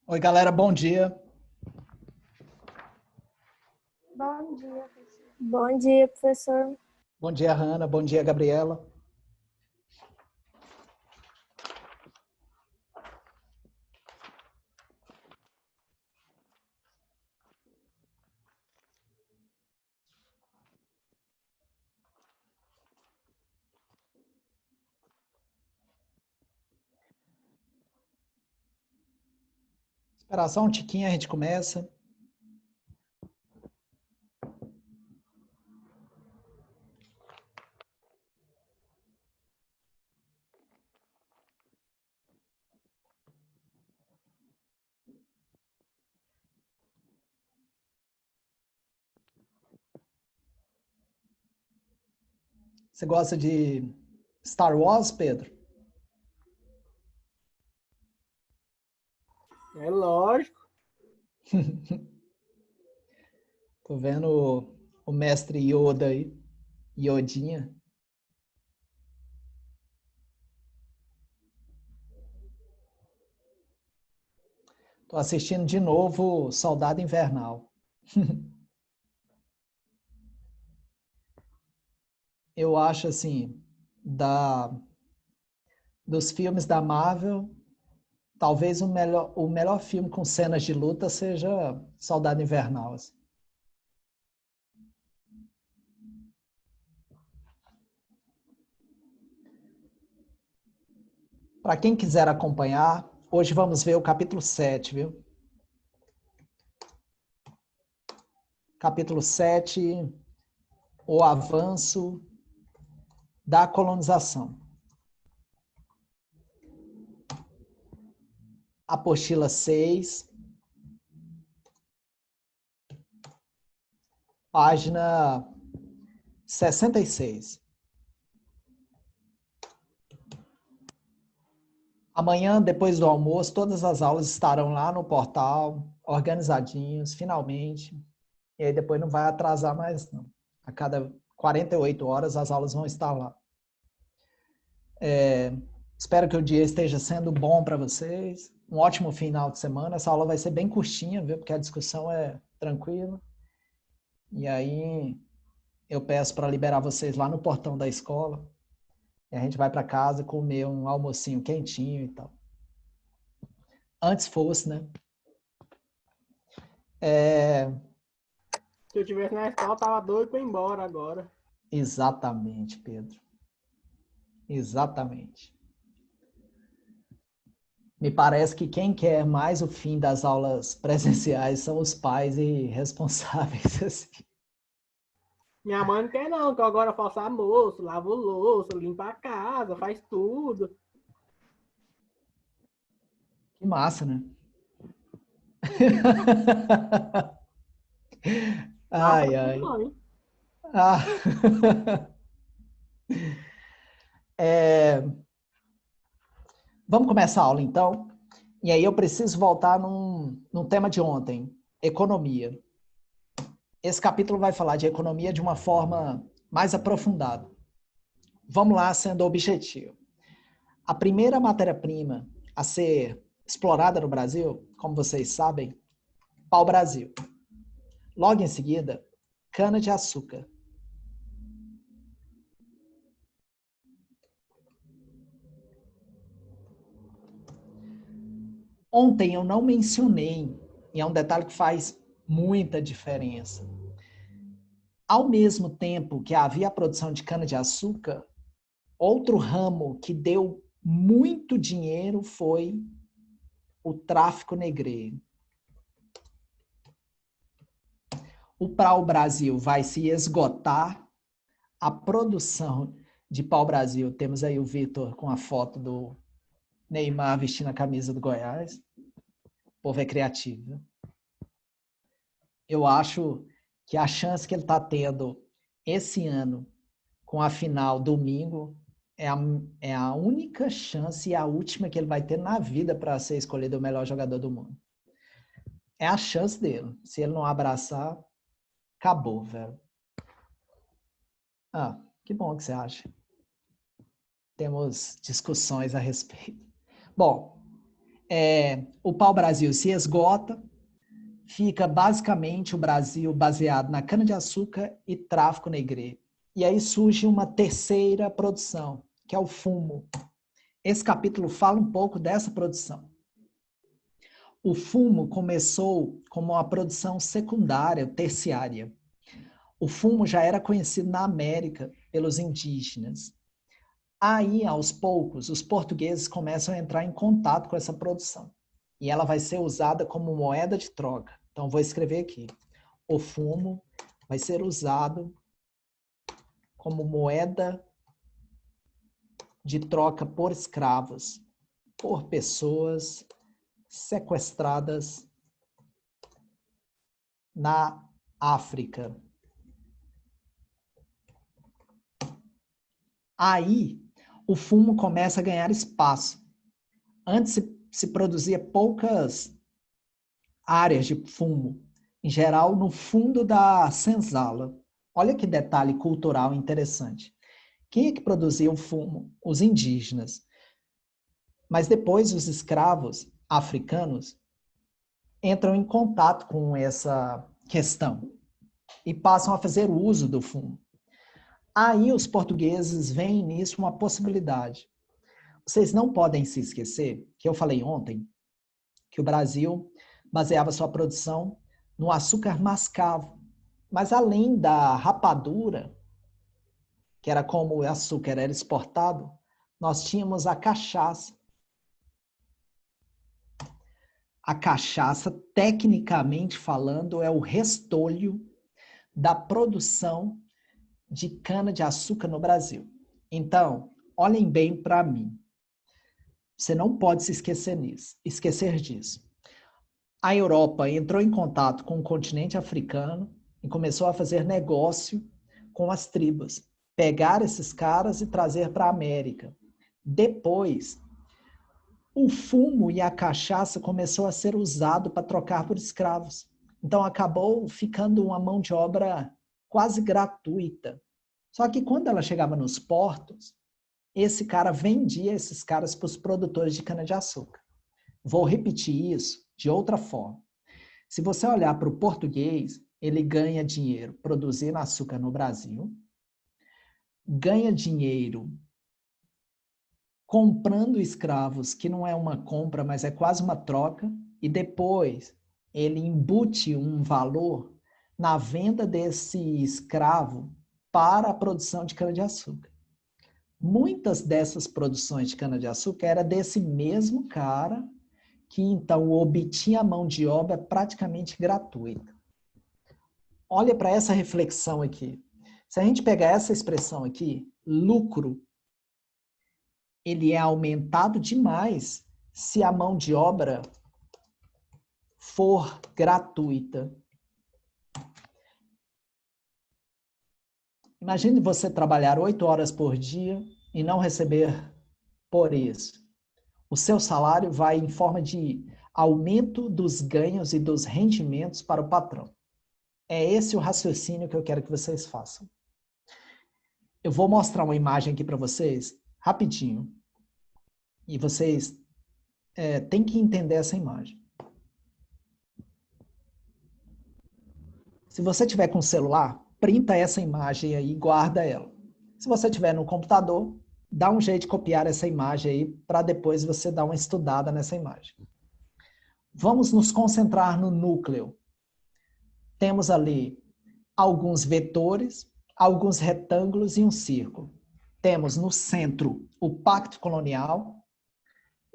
Oi, galera, bom dia. Bom dia, professor. Bom dia, professor. Bom dia, Hanna. Bom dia, Gabriela. Esperar só um tiquinho, a gente começa. Você gosta de Star Wars, Pedro? É lógico. Tô vendo o mestre Yoda aí, Yodinha. Tô assistindo de novo Soldado Invernal. Eu acho assim, dos filmes da Marvel, talvez o melhor filme com cenas de luta seja Soldado Invernal. Assim. Para quem quiser acompanhar, hoje vamos ver o capítulo 7, viu? Capítulo 7, o avanço da colonização. Apostila 6, página 66. Amanhã, depois do almoço, todas as aulas estarão lá no portal, organizadinhos, finalmente. E aí depois não vai atrasar mais, não. A cada 48 horas as aulas vão estar lá. Espero que o dia esteja sendo bom para vocês. Um ótimo final de semana. Essa aula vai ser bem curtinha, viu? Porque a discussão é tranquila. E aí eu peço para liberar vocês lá no portão da escola. E a gente vai para casa comer um almocinho quentinho e tal. Antes fosse, né? Se eu tivesse na escola, tava doido pra ir embora agora. Exatamente, Pedro. Exatamente. Me parece que quem quer mais o fim das aulas presenciais são os pais e responsáveis, assim. Minha mãe não quer não, que eu agora faço almoço, lavo louça, limpo a casa, faz tudo. Que massa, né? Massa Ai, pra ai. mãe. Ah. Vamos começar a aula, então? E aí eu preciso voltar num tema de ontem, economia. Esse capítulo vai falar de economia de uma forma mais aprofundada. Vamos lá, sendo objetivo. A primeira matéria-prima a ser explorada no Brasil, como vocês sabem, pau-brasil. Logo em seguida, cana-de-açúcar. Ontem eu não mencionei, e é um detalhe que faz muita diferença. Ao mesmo tempo que havia a produção de cana-de-açúcar, outro ramo que deu muito dinheiro foi o tráfico negreiro. O pau-brasil vai se esgotar, a produção de pau-brasil, temos aí o Vitor com a foto do Neymar vestindo a camisa do Goiás. O povo é criativo. Eu acho que a chance que ele está tendo esse ano, com a final domingo, é a única chance e a última que ele vai ter na vida para ser escolhido o melhor jogador do mundo. É a chance dele. Se ele não abraçar, acabou, velho. Ah, que bom que você acha. Temos discussões a respeito. Bom, o pau-brasil se esgota, fica basicamente o Brasil baseado na cana-de-açúcar e tráfico negreiro. E aí surge uma terceira produção, que é o fumo. Esse capítulo fala um pouco dessa produção. O fumo começou como uma produção secundária, terciária. O fumo já era conhecido na América pelos indígenas. Aí, aos poucos, os portugueses começam a entrar em contato com essa produção. E ela vai ser usada como moeda de troca. Então, vou escrever aqui. O fumo vai ser usado como moeda de troca por escravos, por pessoas sequestradas na África. Aí, o fumo começa a ganhar espaço. Antes se produzia poucas áreas de fumo, em geral no fundo da senzala. Olha que detalhe cultural interessante. Quem é que produzia o fumo? Os indígenas. Mas depois os escravos africanos entram em contato com essa questão e passam a fazer uso do fumo. Aí os portugueses veem nisso uma possibilidade. Vocês não podem se esquecer que eu falei ontem que o Brasil baseava sua produção no açúcar mascavo. Mas além da rapadura, que era como o açúcar era exportado, nós tínhamos a cachaça. A cachaça, tecnicamente falando, é o restolho da produção de cana-de-açúcar no Brasil. Então, olhem bem para mim. Você não pode se esquecer disso. A Europa entrou em contato com o continente africano e começou a fazer negócio com as tribos. Pegar esses caras e trazer para a América. Depois, o fumo e a cachaça começou a ser usado para trocar por escravos. Então, acabou ficando uma mão de obra quase gratuita. Só que quando ela chegava nos portos, esse cara vendia esses caras para os produtores de cana-de-açúcar. Vou repetir isso de outra forma. Se você olhar para o português, ele ganha dinheiro produzindo açúcar no Brasil, ganha dinheiro comprando escravos, que não é uma compra, mas é quase uma troca, e depois ele embute um valor na venda desse escravo para a produção de cana-de-açúcar. Muitas dessas produções de cana-de-açúcar era desse mesmo cara que então obtinha a mão de obra praticamente gratuita. Olha para essa reflexão aqui. Se a gente pegar essa expressão aqui, lucro, ele é aumentado demais se a mão de obra for gratuita. Imagine você trabalhar 8 horas por dia e não receber por isso. O seu salário vai em forma de aumento dos ganhos e dos rendimentos para o patrão. É esse o raciocínio que eu quero que vocês façam. Eu vou mostrar uma imagem aqui para vocês, rapidinho. E vocês têm que entender essa imagem. Se você tiver com o celular, printa essa imagem aí e guarda ela. Se você tiver no computador, dá um jeito de copiar essa imagem aí para depois você dar uma estudada nessa imagem. Vamos nos concentrar no núcleo. Temos ali alguns vetores, alguns retângulos e um círculo. Temos no centro o Pacto Colonial.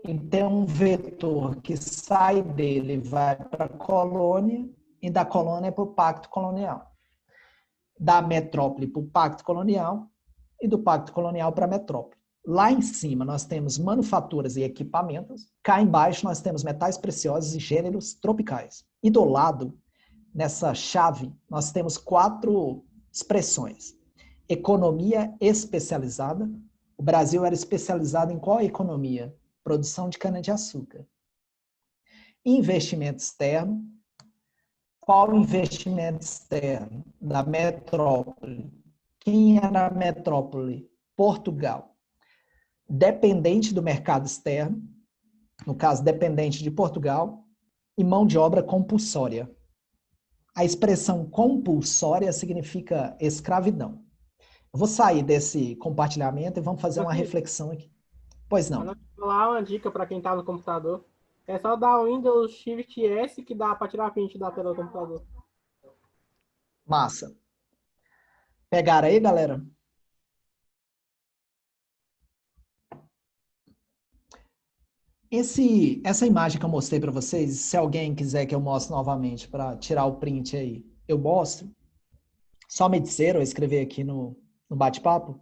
Então, um vetor que sai dele vai para a colônia e da colônia para o Pacto Colonial. Da metrópole para o Pacto Colonial e do Pacto Colonial para a metrópole. Lá em cima nós temos manufaturas e equipamentos. Cá embaixo nós temos metais preciosos e gêneros tropicais. E do lado, nessa chave, nós temos 4 expressões. Economia especializada. O Brasil era especializado em qual economia? Produção de cana-de-açúcar. Investimento externo. Qual investimento externo? Da metrópole. Quem era a metrópole? Portugal. Dependente do mercado externo. no caso dependente de Portugal, e mão de obra compulsória. A expressão compulsória significa escravidão. Eu vou sair desse compartilhamento e vamos fazer uma reflexão aqui. Pois não. Vou falar uma dica para quem está no computador. É só dar o Windows Shift S que dá para tirar print da tela do computador. Massa. Pegaram aí, galera? Essa imagem que eu mostrei para vocês, se alguém quiser que eu mostre novamente para tirar o print aí, eu mostro. Só me dizer ou escrever aqui no bate-papo.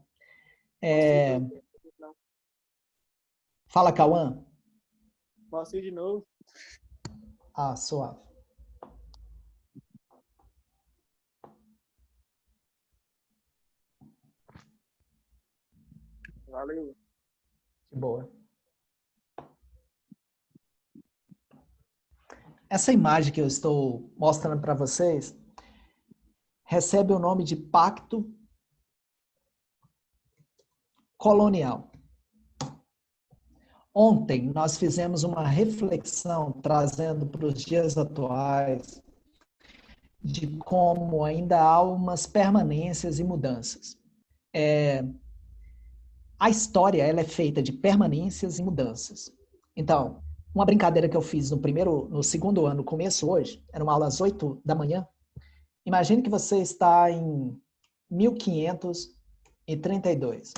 Fala, Cauã. Mostra de novo. Ah, suave. Valeu. De boa. Essa imagem que eu estou mostrando para vocês recebe o nome de Pacto Colonial. Ontem nós fizemos uma reflexão trazendo para os dias atuais de como ainda há umas permanências e mudanças. A história ela é feita de permanências e mudanças. Então, uma brincadeira que eu fiz no segundo ano, começo hoje, era uma aula às 8 da manhã. Imagine que você está em 1532.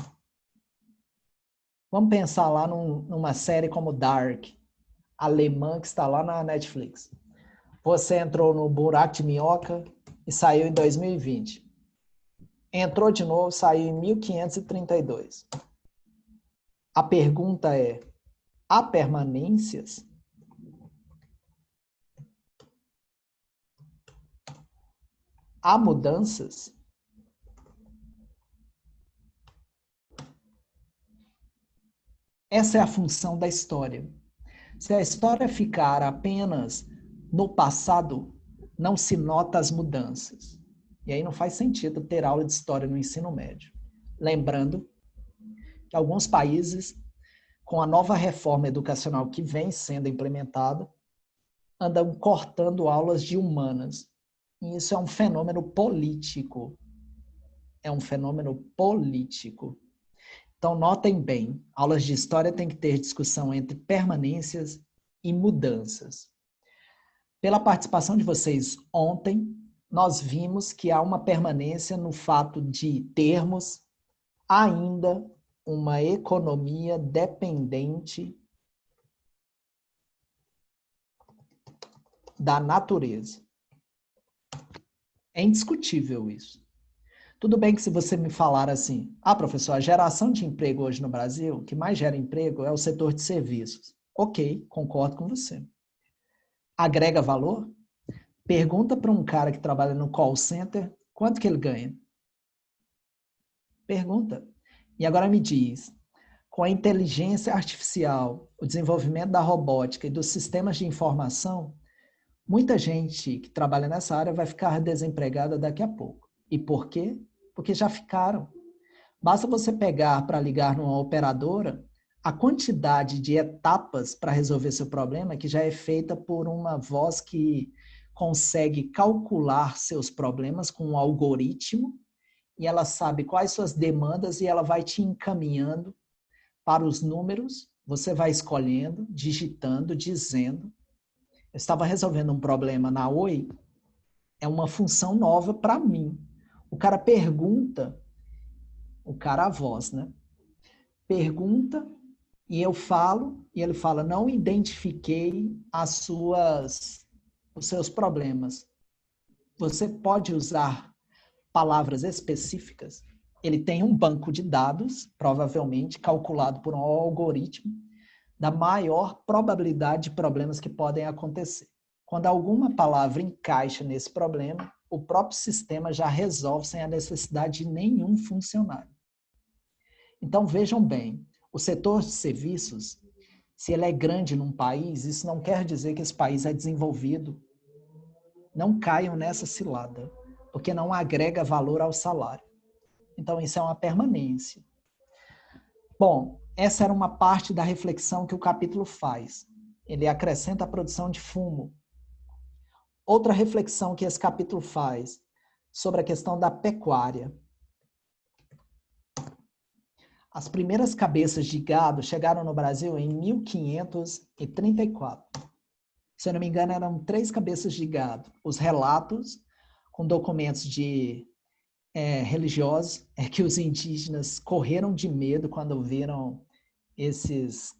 Vamos pensar lá numa série como Dark, alemã, que está lá na Netflix. Você entrou no buraco de minhoca e saiu em 2020. Entrou de novo, saiu em 1532. A pergunta é, há permanências? Há mudanças? Essa é a função da história. Se a história ficar apenas no passado, não se nota as mudanças. E aí não faz sentido ter aula de história no ensino médio. Lembrando que alguns países, com a nova reforma educacional que vem sendo implementada, andam cortando aulas de humanas. E isso é um fenômeno político. É um fenômeno político. Então, notem bem, aulas de história têm que ter discussão entre permanências e mudanças. Pela participação de vocês ontem, nós vimos que há uma permanência no fato de termos ainda uma economia dependente da natureza. É indiscutível isso. Tudo bem que se você me falar assim, professor, a geração de emprego hoje no Brasil, o que mais gera emprego é o setor de serviços. Ok, concordo com você. Agrega valor? Pergunta para um cara que trabalha no call center, quanto que ele ganha? Pergunta. E agora me diz, com a inteligência artificial, o desenvolvimento da robótica e dos sistemas de informação, muita gente que trabalha nessa área vai ficar desempregada daqui a pouco. E por quê? Porque já ficaram. Basta você pegar para ligar numa operadora, a quantidade de etapas para resolver seu problema, que já é feita por uma voz que consegue calcular seus problemas com um algoritmo, e ela sabe quais suas demandas e ela vai te encaminhando para os números, você vai escolhendo, digitando, dizendo. Eu estava resolvendo um problema na Oi, é uma função nova para mim. O cara pergunta, a voz, né? Pergunta e eu falo, e ele fala, não identifiquei os seus problemas. Você pode usar palavras específicas? Ele tem um banco de dados, provavelmente calculado por um algoritmo, da maior probabilidade de problemas que podem acontecer. Quando alguma palavra encaixa nesse problema, o próprio sistema já resolve sem a necessidade de nenhum funcionário. Então, vejam bem, o setor de serviços, se ele é grande num país, isso não quer dizer que esse país é desenvolvido. Não caiam nessa cilada, porque não agrega valor ao salário. Então, isso é uma permanência. Bom, essa era uma parte da reflexão que o capítulo faz. Ele acrescenta a produção de fumo. Outra reflexão que esse capítulo faz sobre a questão da pecuária. As primeiras cabeças de gado chegaram no Brasil em 1534. Se eu não me engano, eram 3 cabeças de gado. Os relatos, com documentos religiosos, é que os indígenas correram de medo quando viram esses...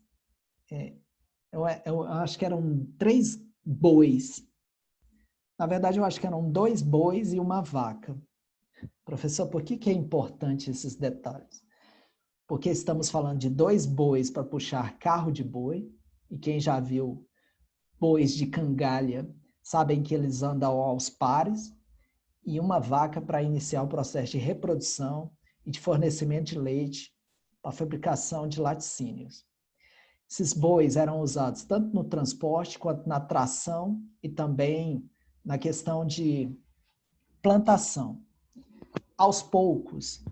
eu acho que eram 3 bois. Na verdade, eu acho que eram 2 bois e uma vaca. Professor, por que é importante esses detalhes? Porque estamos falando de 2 bois para puxar carro de boi, e quem já viu bois de cangalha sabem que eles andam aos pares, e uma vaca para iniciar o processo de reprodução e de fornecimento de leite para a fabricação de laticínios. Esses bois eram usados tanto no transporte quanto na tração e também na questão de plantação. Aos poucos,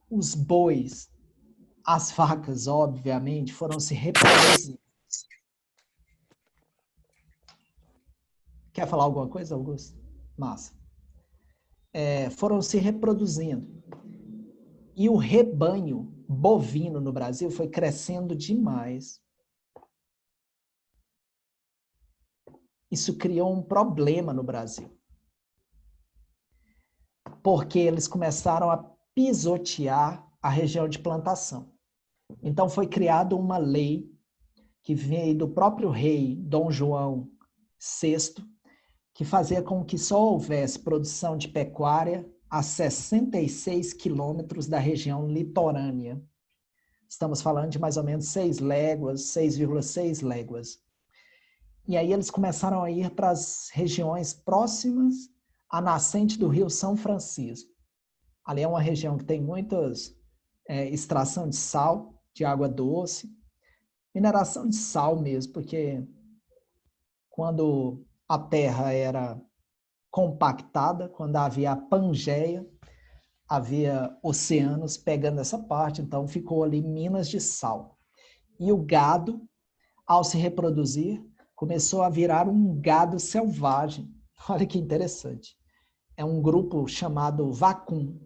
os bois, as vacas, obviamente, foram se reproduzindo. Quer falar alguma coisa, Augusto? Massa. Foram se reproduzindo. E o rebanho bovino no Brasil foi crescendo demais. Isso criou um problema no Brasil. Porque eles começaram a pisotear a região de plantação. Então foi criada uma lei que veio do próprio rei Dom João VI, que fazia com que só houvesse produção de pecuária a 66 quilômetros da região litorânea. Estamos falando de mais ou menos 6 léguas, 6,6 léguas. E aí eles começaram a ir para as regiões próximas à nascente do rio São Francisco. Ali é uma região que tem muitas extração de sal, de água doce, mineração de sal mesmo, porque quando a terra era compactada, quando havia a Pangeia, havia oceanos pegando essa parte, então ficou ali minas de sal. E o gado, ao se reproduzir, começou a virar um gado selvagem. Olha que interessante. É um grupo chamado vacum.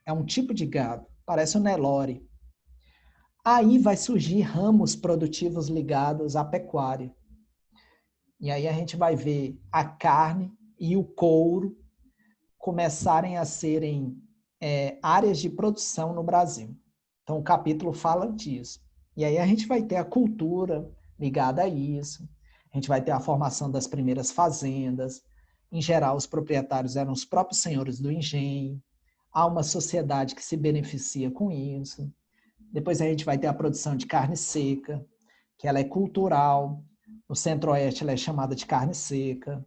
É um tipo de gado, parece um Nelore. Aí vai surgir ramos produtivos ligados à pecuária. E aí a gente vai ver a carne e o couro começarem a serem áreas de produção no Brasil. Então o capítulo fala disso. E aí a gente vai ter a cultura ligada a isso. A gente vai ter a formação das primeiras fazendas. Em geral, os proprietários eram os próprios senhores do engenho. Há uma sociedade que se beneficia com isso. Depois a gente vai ter a produção de carne seca, que ela é cultural. No centro-oeste ela é chamada de carne seca.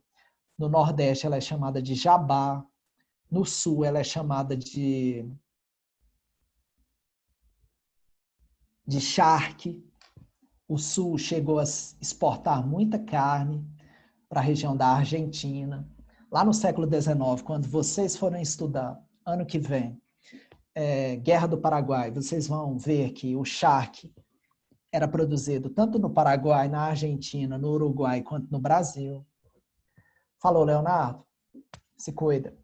No nordeste ela é chamada de jabá. No sul ela é chamada de charque. O sul chegou a exportar muita carne para a região da Argentina. Lá no século XIX, quando vocês forem estudar, ano que vem, Guerra do Paraguai, vocês vão ver que o charque era produzido tanto no Paraguai, na Argentina, no Uruguai, quanto no Brasil. Falou, Leonardo? Se cuida.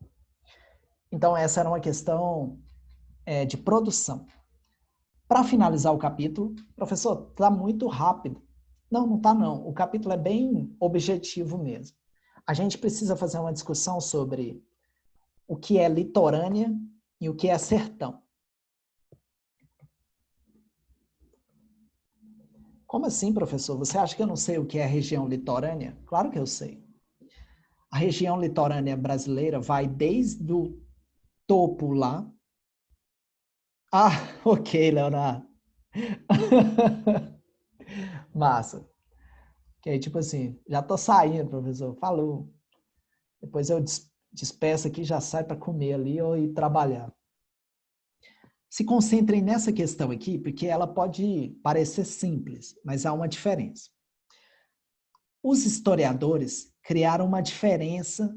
Então, essa era uma questão de produção. Para finalizar o capítulo, professor, está muito rápido. Não, não está não. O capítulo é bem objetivo mesmo. A gente precisa fazer uma discussão sobre o que é litorânea e o que é sertão. Como assim, professor? Você acha que eu não sei o que é região litorânea? Claro que eu sei. A região litorânea brasileira vai desde o topo lá. Ah, ok, Leonardo. Massa. Que aí, tipo assim, já tô saindo, professor. Falou. Depois eu despeço aqui, já sai para comer ali ou ir trabalhar. Se concentrem nessa questão aqui, porque ela pode parecer simples, mas há uma diferença. Os historiadores criaram uma diferença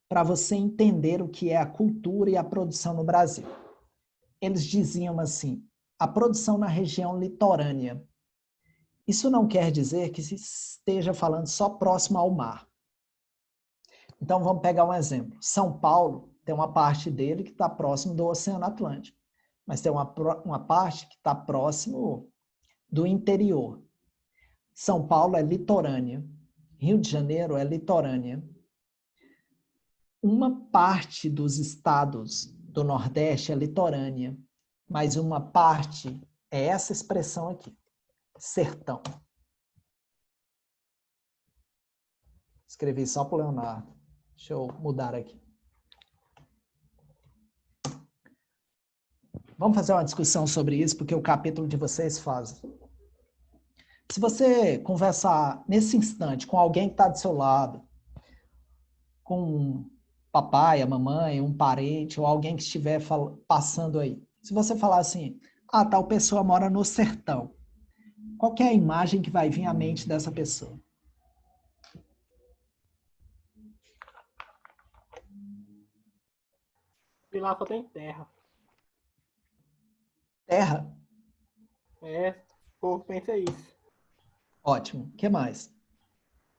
para você entender o que é a cultura e a produção no Brasil. Eles diziam assim, a produção na região litorânea. Isso não quer dizer que se esteja falando só próximo ao mar. Então, vamos pegar um exemplo. São Paulo tem uma parte dele que está próximo do Oceano Atlântico, mas tem uma parte que está próximo do interior. São Paulo é litorânea. Rio de Janeiro é litorânea. Uma parte dos estados do Nordeste é litorânea, mas uma parte é essa expressão aqui, sertão. Escrevi só para o Leonardo. Deixa eu mudar aqui. Vamos fazer uma discussão sobre isso, porque o capítulo de vocês faz. Se você conversar nesse instante com alguém que está do seu lado, com um papai, a mamãe, um parente, ou alguém que estiver passando aí, se você falar assim, tal pessoa mora no sertão, qual que é a imagem que vai vir à mente dessa pessoa? E lá só tem terra. Terra? É, o povo pensa isso. Ótimo. O que mais?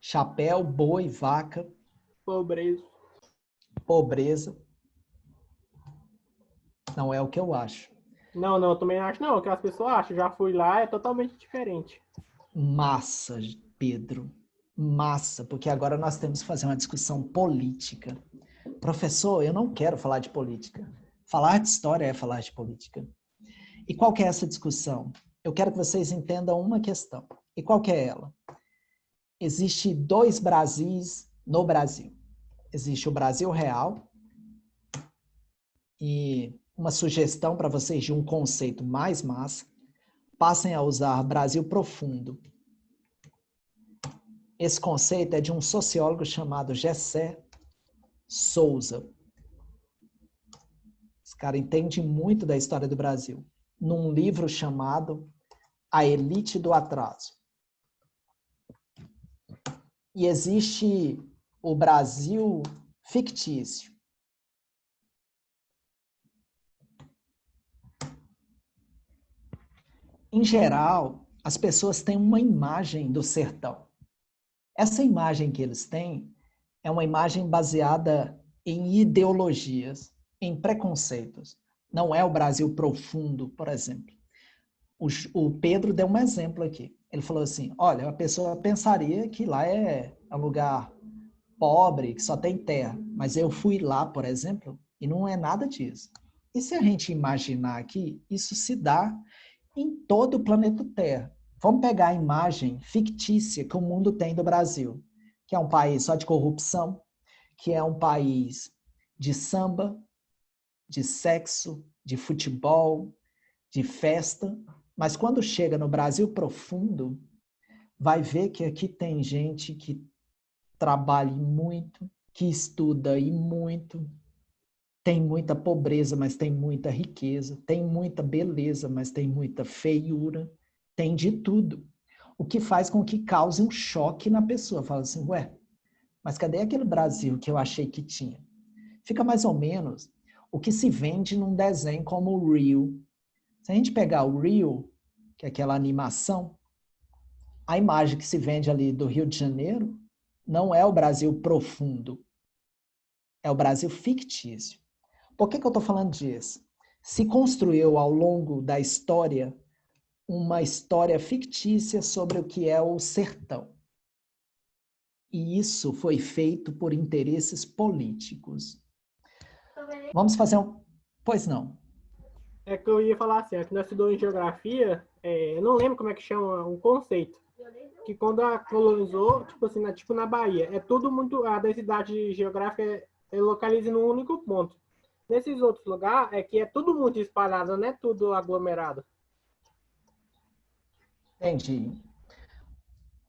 Chapéu, boi, vaca. Pobreza. Pobreza. Não é o que eu acho. Não, eu também acho não. O que as pessoas acham. Já fui lá, é totalmente diferente. Massa, Pedro. Massa, porque agora nós temos que fazer uma discussão política. Professor, eu não quero falar de política. Falar de história é falar de política. E qual que é essa discussão? Eu quero que vocês entendam uma questão. E qual que é ela? Existe 2 Brasis no Brasil. Existe o Brasil real e uma sugestão para vocês de um conceito mais massa. Passem a usar Brasil profundo. Esse conceito é de um sociólogo chamado Gessé Souza. Esse cara entende muito da história do Brasil. Num livro chamado A Elite do Atraso. E existe o Brasil fictício. Em geral, as pessoas têm uma imagem do sertão. Essa imagem que eles têm é uma imagem baseada em ideologias, em preconceitos. Não é o Brasil profundo, por exemplo. O Pedro deu um exemplo aqui. Ele falou assim, olha, a pessoa pensaria que lá é um lugar pobre, que só tem terra. Mas eu fui lá, por exemplo, e não é nada disso. E se a gente imaginar aqui, isso se dá em todo o planeta Terra. Vamos pegar a imagem fictícia que o mundo tem do Brasil, que é um país só de corrupção, que é um país de samba, de sexo, de futebol, de festa. Mas quando chega no Brasil profundo, vai ver que aqui tem gente que trabalha muito, que estuda e muito, tem muita pobreza, mas tem muita riqueza, tem muita beleza, mas tem muita feiura, tem de tudo. O que faz com que cause um choque na pessoa. Fala assim, ué, mas cadê aquele Brasil que eu achei que tinha? Fica mais ou menos o que se vende num desenho como o Rio. Se a gente pegar o Rio, que é aquela animação, a imagem que se vende ali do Rio de Janeiro não é o Brasil profundo, é o Brasil fictício. Por que eu estou falando disso? Se construiu ao longo da história uma história fictícia sobre o que é o sertão. E isso foi feito por interesses políticos. Vamos fazer um... Pois não. É que eu ia falar assim, aqui nós estudamos em geografia, eu não lembro como é que chama um conceito. Que quando a colonizou, tipo assim, tipo na Bahia, é tudo muito... A densidade geográfica é localiza num único ponto. Nesses outros lugares, é que é tudo muito espalhado, não é tudo aglomerado. Entendi.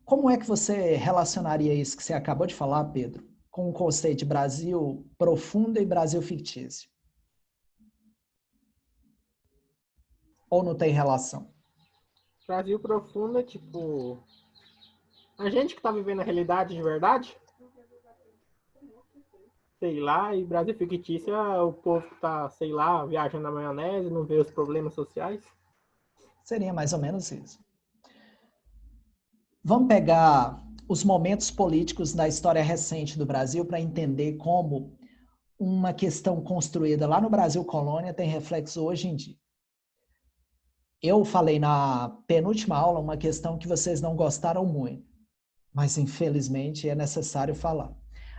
Como é que você relacionaria isso que você acabou de falar, Pedro, com o conceito de Brasil profundo e Brasil fictício? Ou não tem relação? Brasil profundo é tipo... A gente que tá vivendo a realidade de verdade, sei lá, e Brasil fictício é o povo que tá, sei lá, viajando na maionese, não vê os problemas sociais. Seria mais ou menos isso. Vamos pegar os momentos políticos da história recente do Brasil para entender como uma questão construída lá no Brasil colônia tem reflexo hoje em dia. Eu falei na penúltima aula uma questão que vocês não gostaram muito, mas infelizmente é necessário falar.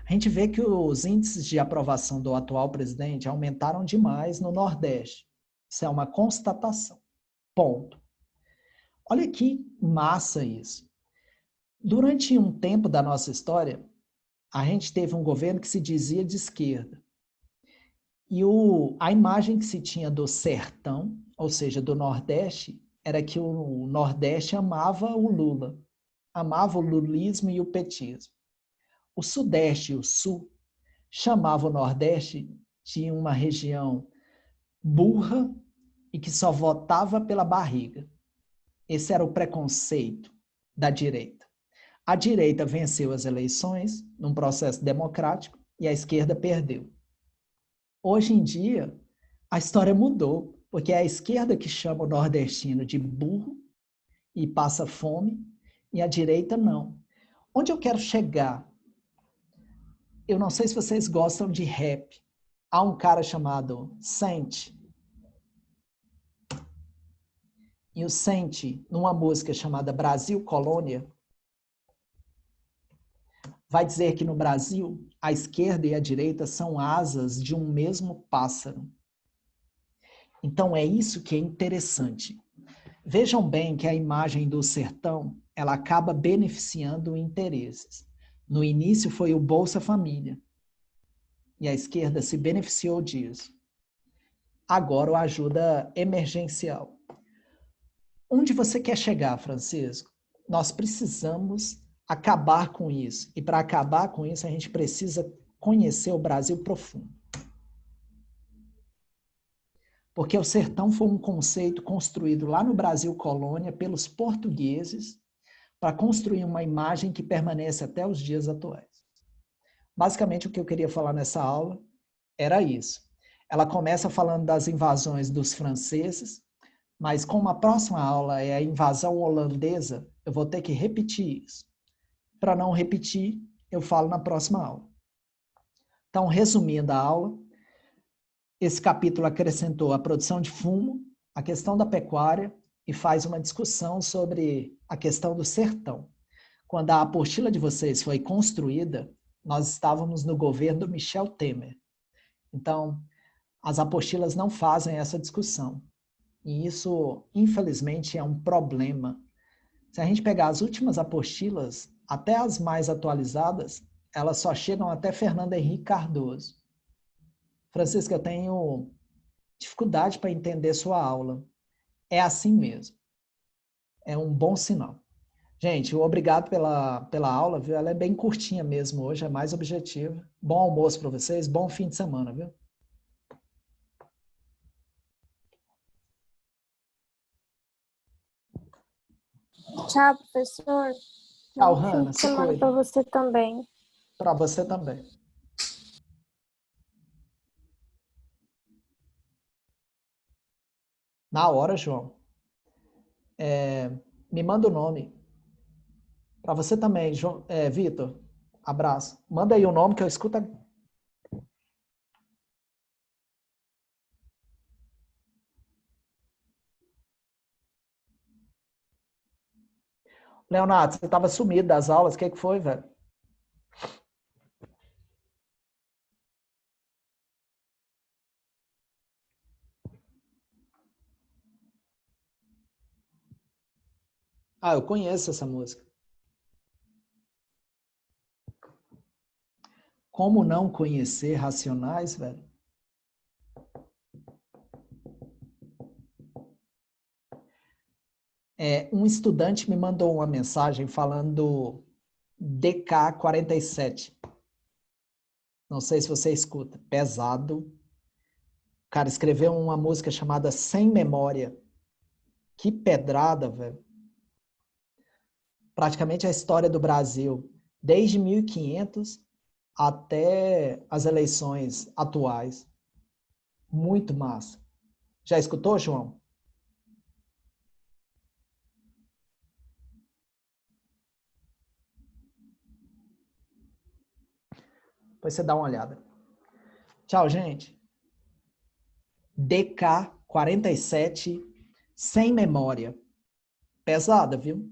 A gente vê que os índices de aprovação do atual presidente aumentaram demais no Nordeste. Isso é uma constatação. Ponto. Olha que massa isso. Durante um tempo da nossa história, a gente teve um governo que se dizia de esquerda. E a imagem que se tinha do sertão, ou seja, do Nordeste, era que o Nordeste amava o Lula, amava o lulismo e o petismo. O Sudeste e o Sul chamavam o Nordeste de uma região burra e que só votava pela barriga. Esse era o preconceito da direita. A direita venceu as eleições num processo democrático e a esquerda perdeu. Hoje em dia, a história mudou, porque é a esquerda que chama o nordestino de burro e passa fome, e a direita não. Onde eu quero chegar? Eu não sei se vocês gostam de rap. Há um cara chamado Sente. E o Sente, numa música chamada Brasil Colônia, vai dizer que no Brasil, a esquerda e a direita são asas de um mesmo pássaro. Então é isso que é interessante. Vejam bem que a imagem do sertão, ela acaba beneficiando interesses. No início foi o Bolsa Família, e a esquerda se beneficiou disso. Agora o ajuda emergencial. Onde você quer chegar, Francisco? Nós precisamos acabar com isso. E para acabar com isso, a gente precisa conhecer o Brasil profundo. Porque o sertão foi um conceito construído lá no Brasil colônia pelos portugueses para construir uma imagem que permanece até os dias atuais. Basicamente, o que eu queria falar nessa aula era isso. Ela começa falando das invasões dos franceses, mas como a próxima aula é a invasão holandesa, eu vou ter que repetir isso. Para não repetir, eu falo na próxima aula. Então, resumindo a aula, esse capítulo acrescentou a produção de fumo, a questão da pecuária e faz uma discussão sobre a questão do sertão. Quando a apostila de vocês foi construída, nós estávamos no governo do Michel Temer. Então, as apostilas não fazem essa discussão. E isso, infelizmente, é um problema. Se a gente pegar as últimas apostilas, até as mais atualizadas, elas só chegam até Fernando Henrique Cardoso. Francisco, eu tenho dificuldade para entender sua aula. É assim mesmo. É um bom sinal. Gente, obrigado pela aula, viu? Ela é bem curtinha mesmo hoje, é mais objetiva. Bom almoço para vocês, bom fim de semana, viu? Tchau, professor. Tchau, Bom fim Hanna. de Se semana cuida. para você também. Para você também. Na hora, João. Me manda o nome. Para você também, Vitor. Abraço. Manda aí o nome que eu escuto. Leonardo, você estava sumido das aulas. O que foi, velho? Ah, eu conheço essa música. Como não conhecer Racionais, velho? Um estudante me mandou uma mensagem falando do DK47. Não sei se você escuta. Pesado. O cara escreveu uma música chamada Sem Memória. Que pedrada, velho. Praticamente a história do Brasil, desde 1500 até as eleições atuais. Muito massa. Já escutou, João? Depois você dá uma olhada. Tchau, gente. DK 47, sem memória. Pesada, viu?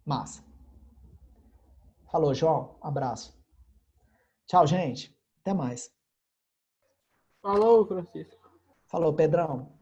Massa. Falou, João. Abraço. Tchau, gente. Até mais. Falou, Francisco. Falou, Pedrão.